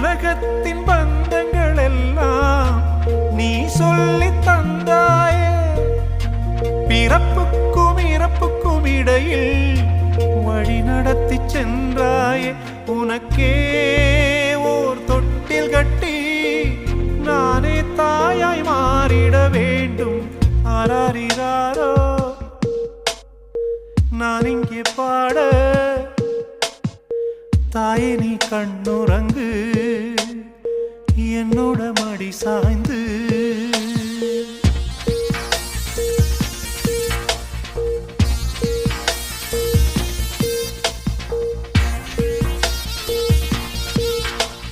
உலகத்தின் பந்தங்கள் எல்லாம் நீ சொல்லி தந்தாயே. பிறப்புக்கும் இறப்புக்கும் இடையில் வழி நடத்தி சென்றாயே. உனக்கே ஓர் தொட்டில் கட்டி நானே தாயாய் மாறிட வேண்டும். ஆராரிராரோ நான் இங்கே பாட, தாயே நீ கண்ணுறங்கு, என்னோட மடி சாய்ந்து